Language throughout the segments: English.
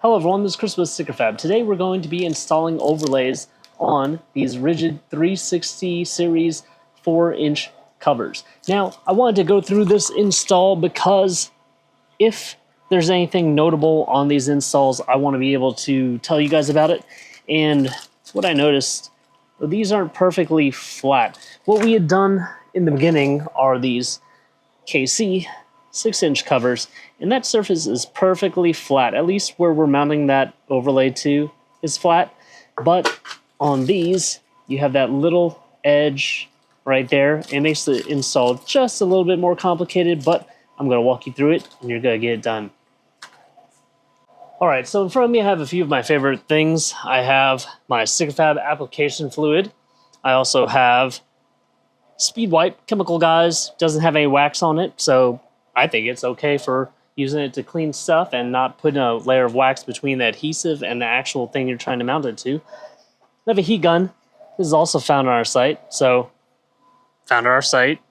Hello everyone, this is Chris with StickerFab. Today we're going to be installing overlays on these rigid 360 series 4-inch covers. Now, I wanted to go through this install because if there's anything notable on these installs, I want to be able to tell you guys about it. And what I noticed, these aren't perfectly flat. What we had done in the beginning are these KC 6-inch covers, and that surface is perfectly flat. At least where we're mounting that overlay to is flat, but on these you have that little edge right there. It makes the install just a little bit more complicated, but I'm going to walk you through it and you're going to get it done. Alright, so in front of me I have a few of my favorite things. I have my StickerFab application fluid. I also have Speed Wipe Chemical Guys. Doesn't have any wax on it, so I think it's okay for using it to clean stuff and not putting a layer of wax between the adhesive and the actual thing you're trying to mount it to. I have a heat gun. This is also found on our site. So, found on our site,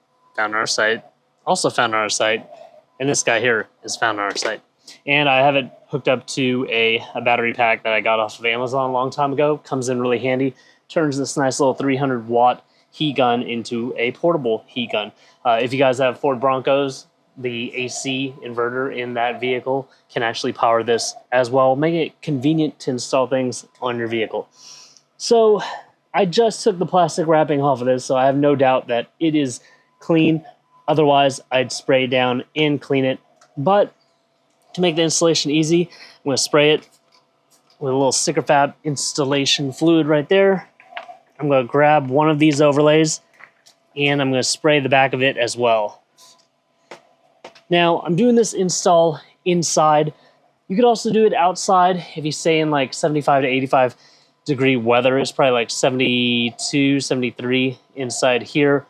also found on our site, and this guy here is found on our site. And I have it hooked up to a battery pack that I got off of Amazon a long time ago. Comes in really handy. Turns this nice little 300-watt heat gun into a portable heat gun. If you guys have Ford Broncos, the AC inverter in that vehicle can actually power this as well, making it convenient to install things on your vehicle. So I just took the plastic wrapping off of this, so I have no doubt that it is clean. Otherwise, I'd spray it down and clean it. But to make the installation easy, I'm going to spray it with a little StickerFab installation fluid right there. I'm going to grab one of these overlays and I'm going to spray the back of it as well. Now, I'm doing this install inside. You could also do it outside if you stay in like 75 to 85 degree weather. It's probably like 72, 73 inside here.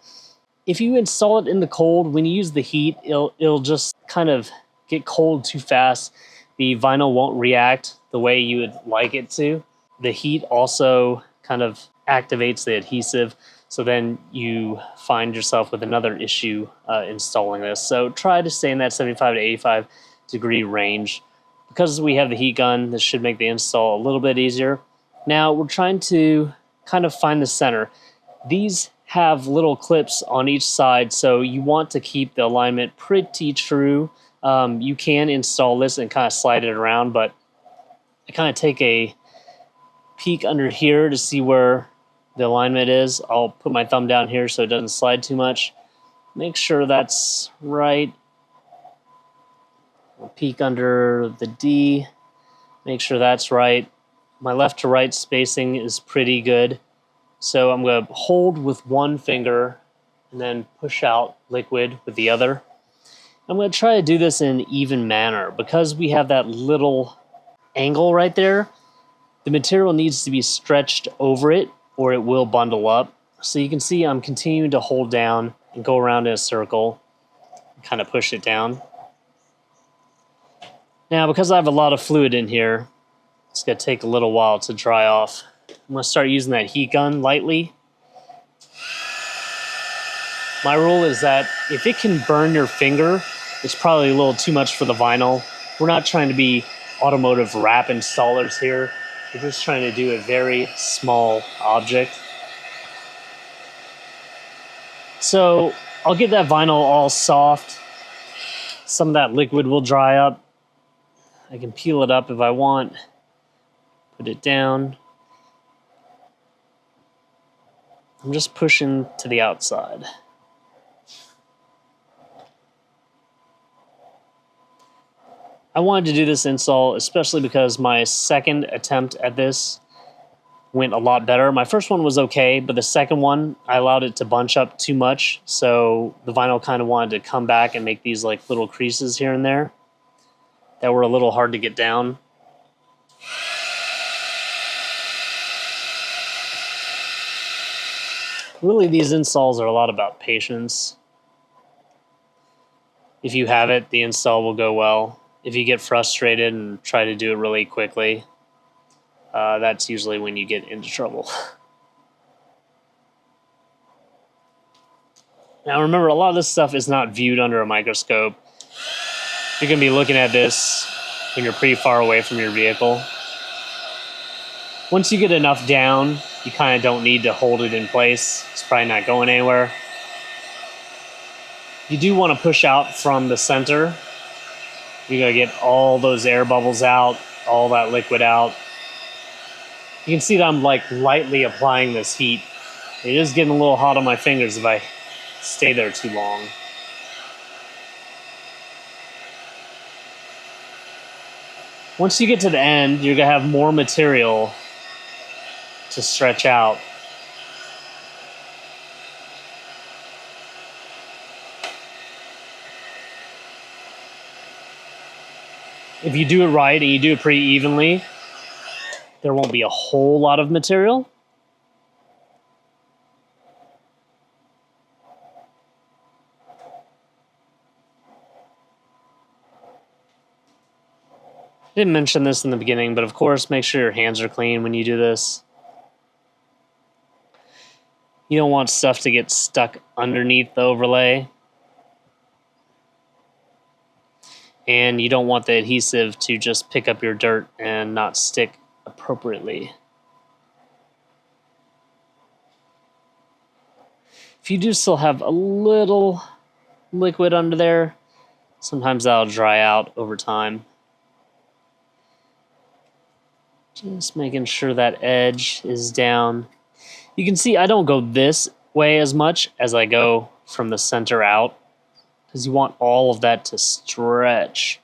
If you install it in the cold, when you use the heat, it'll just kind of get cold too fast. The vinyl won't react the way you would like it to. The heat also kind of activates the adhesive, so then you find yourself with another issue installing this. So try to stay in that 75 to 85 degree range. Because we have the heat gun, this should make the install a little bit easier. Now we're trying to kind of find the center. These have little clips on each side, so you want to keep the alignment pretty true. You can install this and kind of slide it around, but I kind of take a peek under here to see where the alignment is. I'll put my thumb down here so it doesn't slide too much. Make sure that's right. I'll peek under the D. Make sure that's right. My left to right spacing is pretty good. So I'm going to hold with one finger and then push out liquid with the other. I'm going to try to do this in an even manner. Because we have that little angle right there, the material needs to be stretched over it or it will bundle up. So you can see I'm continuing to hold down and go around in a circle and kind of push it down. Now, because I have a lot of fluid in here, it's going to take a little while to dry off. I'm going to start using that heat gun lightly. My rule is that if it can burn your finger, it's probably a little too much for the vinyl. We're not trying to be automotive wrap installers here. We're just trying to do a very small object. So I'll get that vinyl all soft. Some of that liquid will dry up. I can peel it up if I want. Put it down. I'm just pushing to the outside. I wanted to do this install especially because my second attempt at this went a lot better. My first one was okay, but the second one, I allowed it to bunch up too much, so the vinyl kind of wanted to come back and make these like little creases here and there that were a little hard to get down. Really, these installs are a lot about patience. If you have it, the install will go well. If you get frustrated and try to do it really quickly, that's usually when you get into trouble. Now remember, a lot of this stuff is not viewed under a microscope. You're going to be looking at this when you're pretty far away from your vehicle. Once you get enough down, you kind of don't need to hold it in place. It's probably not going anywhere. You do want to push out from the center. You're going to get all those air bubbles out, all that liquid out. You can see that I'm like lightly applying this heat. It is getting a little hot on my fingers if I stay there too long. Once you get to the end, you're going to have more material to stretch out. If you do it right and you do it pretty evenly, there won't be a whole lot of material. I didn't mention this in the beginning, but of course, make sure your hands are clean when you do this. You don't want stuff to get stuck underneath the overlay. And you don't want the adhesive to just pick up your dirt and not stick appropriately. If you do still have a little liquid under there, sometimes that'll dry out over time. Just making sure that edge is down. You can see I don't go this way as much as I go from the center out, because you want all of that to stretch.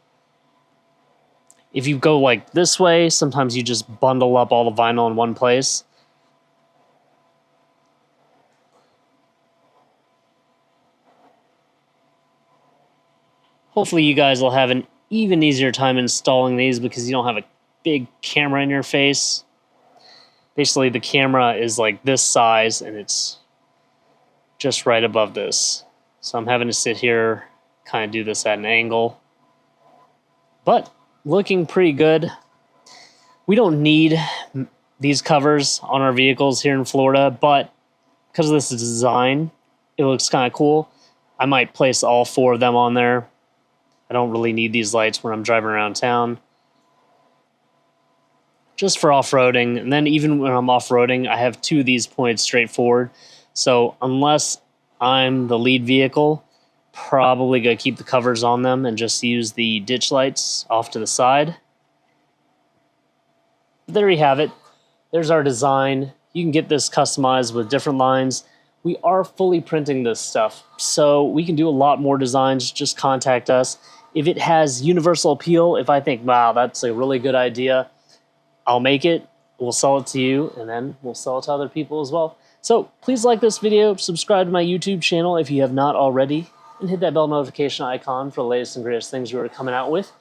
If you go like this way, sometimes you just bundle up all the vinyl in one place. Hopefully you guys will have an even easier time installing these because you don't have a big camera in your face. Basically, the camera is like this size and it's just right above this. So I'm having to sit here, kind of do this at an angle. But looking pretty good. We don't need these covers on our vehicles here in Florida, but because of this design, it looks kind of cool. I might place all 4 of them on there. I don't really need these lights when I'm driving around town. Just for off-roading, and then even when I'm off-roading, I have 2 of these pointed straight forward. So unless I'm the lead vehicle, probably gonna keep the covers on them and just use the ditch lights off to the side. There you have it. There's our design. You can get this customized with different lines. We are fully printing this stuff, so we can do a lot more designs. Just contact us. If it has universal appeal, if I think, wow, that's a really good idea, I'll make it, we'll sell it to you, and then we'll sell it to other people as well. So please like this video, subscribe to my YouTube channel if you have not already, and hit that bell notification icon for the latest and greatest things we're coming out with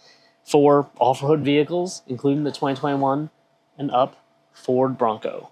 for off-road vehicles, including the 2021 and up Ford Bronco.